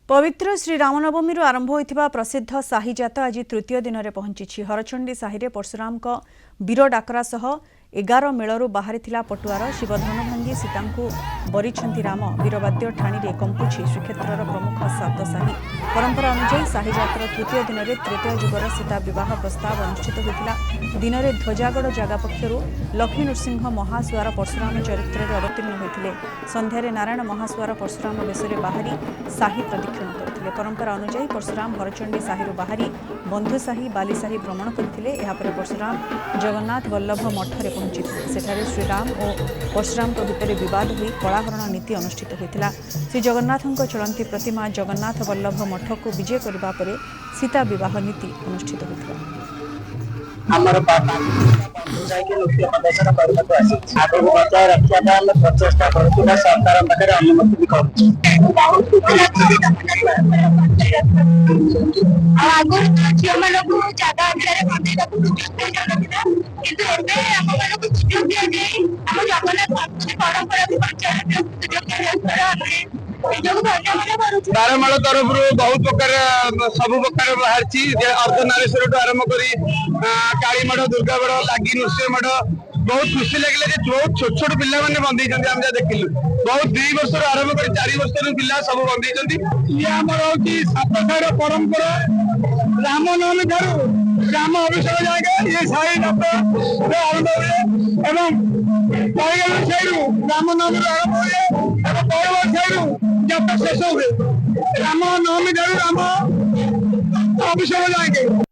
पवित्र श्री रामनवमी आरंभ होइथिबा प्रसिद्ध साही जात आज तृतीय दिन में पहुंची। हरचंडी साही रे परशुराम वीर डाकरा सह 11 मेलू बाहरी पटुआर शिवधनु भांगी सीता बरीछंती राम वीरवाद्य ठाणी रे कंपुची श्रीक्षेत्र प्रमुख सात साही परंपरा अनुसार साही जातर तृतीय दिन में तृतीय जुगर सीता विवाह प्रस्ताव अनुष्ठित होता। दिन में ध्वजागढ़ जगह पक्षर लक्ष्मी नृसिंह महासुआर परशुराम चरित्र में अवतीर्ण होते। संध्यारे नारायण महासुआर परशुराम बेश बाहरी साही प्रदक्षिण करते। परंपरा अनुसार परशुराम हरचंडी साही बाहरी बंधु साही बाली साही भ्रमण करते। परशुराम जगन्नाथ वल्लभ मठरे पहुंची सेठारे श्रीराम और परशुराम भितर विवाद हुई कलाहरण नीति अनुष्ठित होता। श्री जगन्नाथ चलती प्रतिमा जगन्नाथ वल्लभ मठ को विजय करने पर सीता विवाह नीति अनुष्ठित होता। प्रचेषा सरकार अनुमति बारमाल तरफ बहुत प्रकार सब प्रकार बाहरी अर्धनारेश्वर आरंभ कर काली मठ दुर्गा मठ लागी नृसिंह मठ बहुत खुशी लगे बहुत छोट छोट पिला बंदी आम देखिलु बहुत 2 वर्ष आरंभ कर 4 वर्ष पिला सब बंदी ये आमर हूँ सातखाड़ परंपरा रामनवमी ठारू राम अभिषेक जाए ये साई आरंभ हुए रामनवमी आरंभ हुए जब शेष हुए रामनवमी ठारू राम अभिषेक जाएंगे।